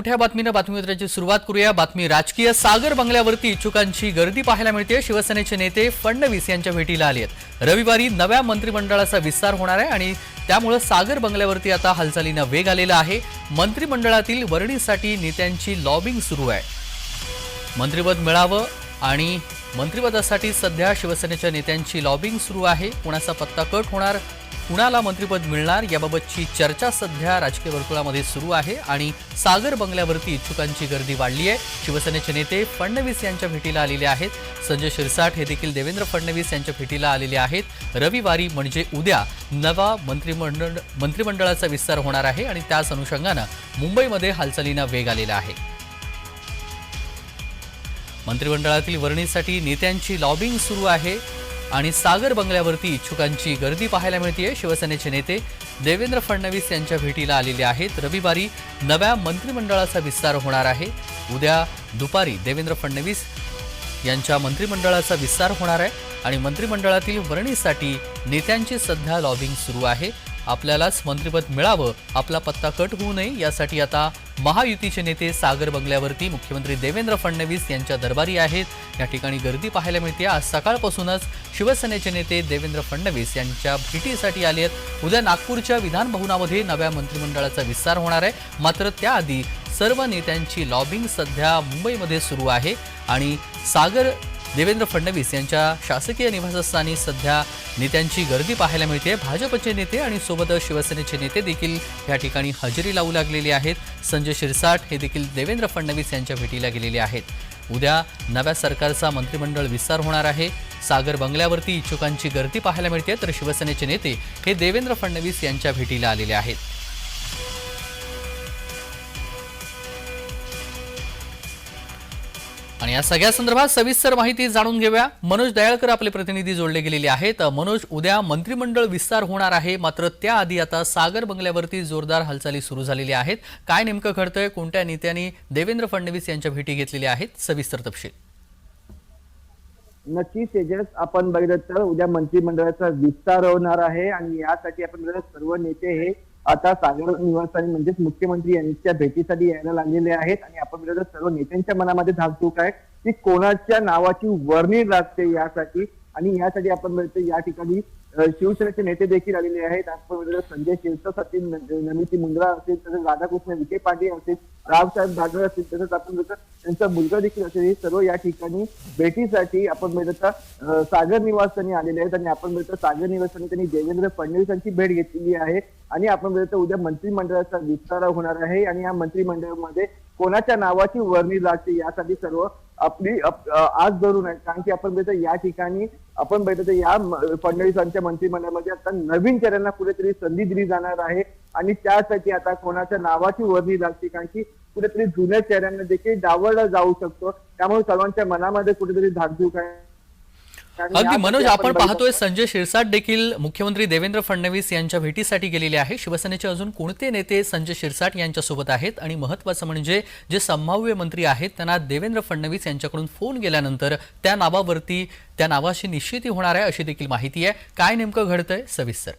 मोठ्या बातमीने बातमीपत्राची सुरुवात करूया। बातमी राजकीय। सागर बंगल्यावरती इच्छुकांची गर्दी पाहायला मिळते। शिवसेनेचे नेते फडणवीस यांच्या भेटीला आले आहेत। रविवारी नव्या मंत्रिमंडळाचा विस्तार होणार आहे आणि त्यामुळे सागर बंगल्यावरती आता हालचालींना वेग आलेला आहे। मंत्रिमंडळातील वर्णीसाठी नेत्यांची लॉबिंग सुरू आहे। मंत्रिपद मिळावं आणि मंत्रिपदासाठी सध्या शिवसेनेच्या नेत्यांची लॉबिंग सुरू आहे। कुणाचा पत्ता कट होणार, कुणाला मंत्रिपद मिळणार याबाबतची चर्चा सध्या राजकीय वर्तुळामध्ये सुरू आहे आणि सागर बंगल्यावरती इच्छुकांची गर्दी वाढली आहे। शिवसेनेचे नेते फडणवीस यांच्या भेटीला आलेले आहेत। संजय शिरसाट हे देखील देवेंद्र फडणवीस यांच्या भेटीला आलेले आहेत। रविवारी म्हणजे उद्या नवा मंत्रिमंडळाचा विस्तार होणार आहे आणि त्याच अनुषंगाने मुंबईमध्ये हालचालींना वेग आलेला आहे। मंत्रिमंडळातील वर्णीसाठी नेत्यांची लॉबिंग सुरू आहे आणि सागर बंगल्यावरती इच्छुकांची गर्दी पाहायला मिळते। शिवसेनेचे नेते देवेंद्र फडणवीस यांच्या भेटीला आलेले आहेत। रविवारी नव्या मंत्रिमंडळाचा विस्तार होणार आहे। उद्या दुपारी देवेंद्र फडणवीस यांच्या मंत्रिमंडळाचा विस्तार होणार आहे आणि मंत्रिमंडळातील वर्णीसाठी नेत्यांची सध्या लॉबिंग सुरू आहे। आपल्यालाच मंत्रिपद मिळावं, आपला पत्ता कट होऊ नये यासाठी आता महायुतीचे नेते सागर बंगल्यावरती मुख्यमंत्री देवेंद्र फडणवीस यांच्या दरबारी आहेत। या ठिकाणी गर्दी पाहायला मिळते। आज सकाळपासूनच शिवसेनेचे नेते देवेंद्र फडणवीस यांच्या भेटीसाठी आले आहेत। उद्या नागपूरच्या विधान भवनामध्ये नव्या मंत्रिमंडळाचा विस्तार होणार आहे। मात्र त्याआधी सर्व नेत्यांची लॉबिंग सध्या मुंबईमध्ये सुरू आहे आणि देवेंद्र फडणवीस यांच्या शासकीय निवासस्थानी सध्या नेत्यांची गर्दी पाहायला मिळते। भाजपचे नेते आणि सोबतच शिवसेनेचे नेते देखील या ठिकाणी हजेरी लावू लागलेले आहेत। संजय शिरसाट हे देखील देवेंद्र फडणवीस यांच्या भेटीला गेलेले आहेत। उद्या नव्या सरकारचा मंत्रिमंडळ विस्तार होणार आहे। सागर बंगल्यावरती इच्छुकांची गर्दी पाहायला मिळते तर शिवसेनेचे नेते हे देवेंद्र फडणवीस यांच्या भेटीला आलेले आहेत। आणि या सगळ्या संदर्भात सविस्तर माहिती जाणून घेऊया। मनोज दयाळकर आपले प्रतिनिधी जोडले गेलेले आहेत। मनोज, उद्या मंत्रिमंडळ विस्तार होणार आहे, मात्र त्याआधी आता सागर बंगल्यावरती जोरदार हालचाली सुरू झालेल्या आहेत। काय नेमकं घडतंय, कोणत्या नेत्यांनी देवेंद्र फडणवीस यांच्या भेटी घेतलेल्या आहेत, सविस्तर तपशील? नक्कीच तेजस, आपण बघितलं तर उद्या मंत्रिमंडळाचा विस्तार होणार आहे आणि यासाठी आपण सर्व नेते हे आता सागर निवासस्थानी म्हणजेच मुख्यमंत्री यांच्या भेटीसाठी यायला लागलेले आहेत आणि आपण बघितलं सर्व नेत्यांच्या मनामध्ये धाकधूक आहे की कोणाच्या नावाची वर्णी लागते यासाठी। आणि यासाठी आपण बघितलं या ठिकाणी शिवसेनेचे नेते देखील आलेले आहेत। आपण बघितलं संजय शिरसाट असतील, नमिती मुंद्रा असेल, तसंच राधाकृष्ण विखे पाटील असतील, रावसाहेब दानवे असतील, तसंच आपण बघितलं त्यांचा मुलगा देखील असेल, हे सर्व या ठिकाणी भेटीसाठी आपण बघितलं सागर निवासस्थानी आलेले आहेत। आणि आपण बघितलं सागर निवासस्थानी त्यांनी देवेंद्र फडणवीस यांची भेट घेतलेली आहे आणि आपण बघितलं उद्या मंत्रिमंडळाचा विस्तार होणार आहे आणि या मंत्रिमंडळामध्ये कोणाच्या नावाची वर्णी लागते यासाठी सर्व आपली आज धरून आहे। कारण की आपण बघितलं या ठिकाणी आपण बघितलं या फडणवीसांच्या मंत्रिमंडळामध्ये आता नवीन चेहऱ्यांना कुठेतरी संधी दिली जाणार आहे आणि त्यासाठी आता कोणाच्या नावाची वर्णी लागते, कारण की कुठेतरी जुन्या चेहऱ्यांना देखील डावलला जाऊ शकतो। त्यामुळे सर्वांच्या मनामध्ये कुठेतरी धाकधूक आहे। अगदी मनोज, आपण पाहतोय संजय शिरसाट देखील मुख्यमंत्री देवेंद्र फडणवीस यांच्या भेटीसाठी गेलेले आहे। शिवसेनेचे अजून कोणते नेते संजय शिरसाट यांच्या सोबत आहेत आणि महत्त्वाचं म्हणजे जे संभाव्य मंत्री आहेत त्यांना देवेंद्र फडणवीस यांच्याकडून फोन गेल्यानंतर त्या नावाशी निश्चिती होणार आहे अशी देखील माहिती आहे। काय नेमकं घडतंय, सविस्तर?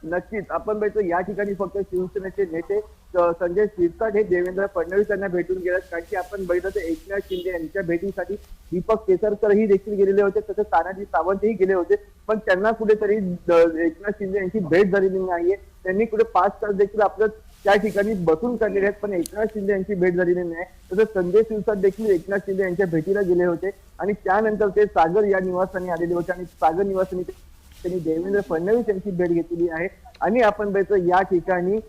नक्कीच आपण बघतो या ठिकाणी फक्त शिवसेनेचे नेते संजय शिरसाट हे देवेंद्र फडणवीस यांना भेटून गेले, कारण की आपण बघितलं तर एकनाथ शिंदे यांच्या भेटीसाठी दीपक केसरकरही देखील गेलेले होते, तसंच तानाजी सावंतही गेले होते, पण त्यांना कुठेतरी एकनाथ शिंदे यांची भेट झालेली नाहीये। त्यांनी कुठे 5 तास देखील आपलं त्या ठिकाणी बसून काढलेले आहेत, पण एकनाथ शिंदे यांची भेट झालेली नाही। तसंच संजय शिरसाट देखील एकनाथ शिंदे यांच्या भेटीला गेले होते आणि त्यानंतर ते सागर या निवासस्थानी आलेले होते आणि सागर निवासस्थानी त्यांनी देवेंद्र फडणवीस यांची भेट घेतलेली आहे। आणि आपण बघतो या ठिकाणी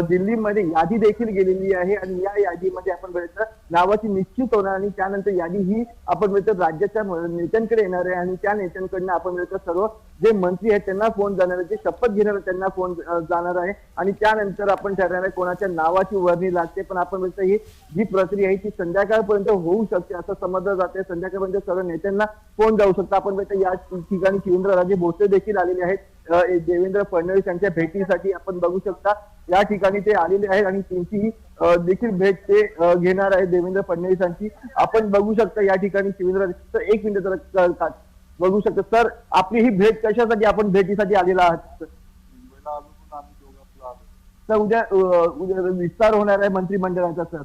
दिल्लीमध्ये यादी देखील गेलेली आहे आणि या यादीमध्ये आपण बघितलं नावाची निश्चित होणार आणि त्यानंतर यादी ही आपण बघितलं राज्याच्या नेत्यांकडे येणार आहे आणि त्या नेत्यांकडनं आपण बघितलं सर्व जे मंत्री आहेत त्यांना फोन जाणार आहे, जे शपथ घेणार त्यांना फोन जाणार आहे आणि त्यानंतर आपण ठरवणार आहे कोणाच्या नावाची वर्णी लागते। पण आपण बघितलं ही जी प्रक्रिया आहे ती संध्याकाळपर्यंत होऊ शकते असं समजलं जाते। संध्याकाळपर्यंत सर्व नेत्यांना फोन जाऊ शकतो। आपण बघितलं या ठिकाणी शिवेंद्रराजे भोसले देखील आलेले आहेत देवेंद्र फडणवीस यांच्या भेटीसाठी। आपण बघू शकता या ठिकाणी ते आलेले आहेत आणि त्यांची देखील भेट ते घेणार आहे देवेंद्र फडणवीसांची। आपण बघू शकता या ठिकाणी शिवेंद्र एक मिनिट जरा बघू शकता सर, आपली ही भेट कशासाठी आपण भेटीसाठी आलेला आहात? तर उद्या विस्तार होणार आहे मंत्रिमंडळाचा सर.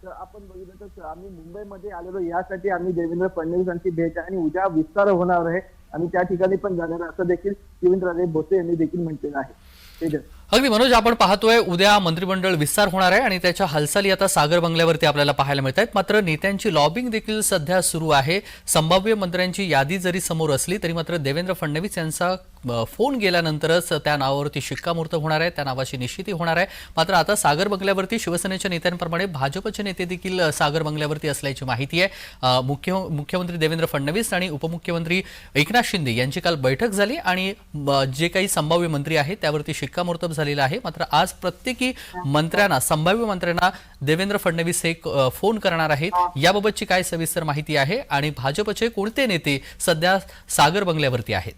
तर आपण बघितलं तर आम्ही मुंबईमध्ये आलेलो यासाठी आम्ही देवेंद्र फडणवीस यांची भेट आहे आणि उद्या विस्तार होणार आहे आणि त्या ठिकाणी पण जाणार आहे असं देखील शिवेंद्रराजे भोसले यांनी देखील म्हटलेलं आहे. तेजस. अगदी मनोज, आपण पाहतोय उद्या मंत्रिमंडळ विस्तार होणार आहे आणि त्याच्या हालचाली आता सागर बंगल्यावरती आपल्याला पाहायला मिळत आहेत. मात्र नेत्यांची लॉबिंग देखील सध्या सुरू आहे. संभाव्य मंत्र्यांची यादी जरी समोर असली तरी मात्र देवेंद्र फडणवीस यांचा फोन गेल्यानंतरच त्या नावावरती शिक्कामोर्तब होणार आहे, त्या नावाची निश्चिती होणार आहे. मात्र आता सागर बंगल्यावरती शिवसेनेच्या नेत्यांप्रमाणे भाजपचे नेते देखील सागर बंगल्यावरती असल्याची माहिती आहे. मुख्यमंत्री देवेंद्र फडणवीस आणि उपमुख्यमंत्री एकनाथ शिंदे यांची काल बैठक झाली आणि जे काही संभाव्य मंत्री आहेत त्यावरती शिक्कामोर्तब झालेलं आहे. मात्र आज प्रत्येकी मंत्र्यांना, संभाव्य मंत्र्यांना देवेंद्र फडणवीस हे फोन करणार आहेत. याबाबतची काय सविस्तर माहिती आहे आणि भाजपचे कोणते नेते सध्या सागर बंगल्यावरती आहेत?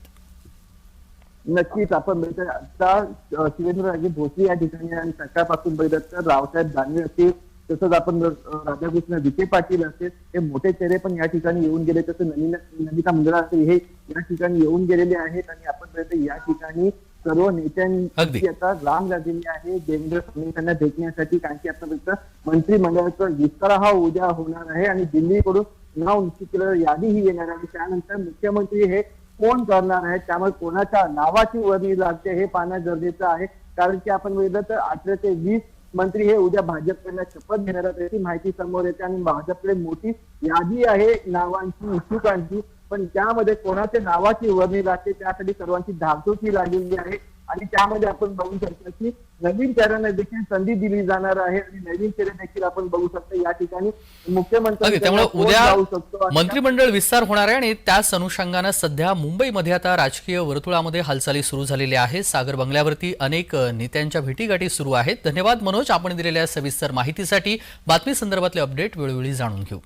नक्कीच आपण बघितलं आता शिवेंद्रराजे भोसले या ठिकाणी आणि सकाळपासून बघितलं तर रावसाहेब दानवे असतील, तसंच आपण राधाकृष्ण विखे पाटील असतील, हे मोठे चेहरे पण या ठिकाणी येऊन गेले. तसं नमिता मुंदडा असेल, हे या ठिकाणी येऊन गेलेले आहेत आणि आपण बघितलं या ठिकाणी सर्व नेत्यांची आता रांग लागलेली आहे देवेंद्र फडणवीस यांना भेटण्यासाठी. कारण की आपण बघितलं मंत्रिमंडळाचा विस्तार हा उद्या होणार आहे आणि दिल्लीकडून नाव निश्चित केलेलं यादी ही येणार आहे. त्यानंतर मुख्यमंत्री हे कोण करणार आहे, त्यामुळे कोणाच्या नावाची वर्णी लागते हे पाहणं गरजेचं आहे. कारण की आपण बघितलं तर 18 ते 20 मंत्री हे उद्या भाजपकडनं शपथ घेणार आहेत याची माहिती समोर येते आणि भाजपकडे मोठी यादी आहे नावांची, इच्छुकांची. पण त्यामध्ये कोणाच्या नावाची वर्णी लागते त्यासाठी सर्वांची धाकधूक ही लागलेली आहे आणि त्यामध्ये आपण बघू शकतो की नवीन चेहऱ्यांना देखील संधी दिली जाणार आहे आणि नवीन चेहरे देखील आपण बघू शकतो या ठिकाणी मुख्यमंत्री. त्यामुळे उद्या मंत्रिमंडळ विस्तार होणार आहे आणि त्याच अनुषंगानं सध्या मुंबईमध्ये आता राजकीय वर्तुळामध्ये हालचाली सुरू झालेल्या आहेत. सागर बंगल्यावरती अनेक नेत्यांच्या भेटीगाठी सुरू आहेत. धन्यवाद मनोज, आपण दिलेल्या सविस्तर माहितीसाठी. बातमी संदर्भातले अपडेट वेळोवेळी जाणून घेऊ.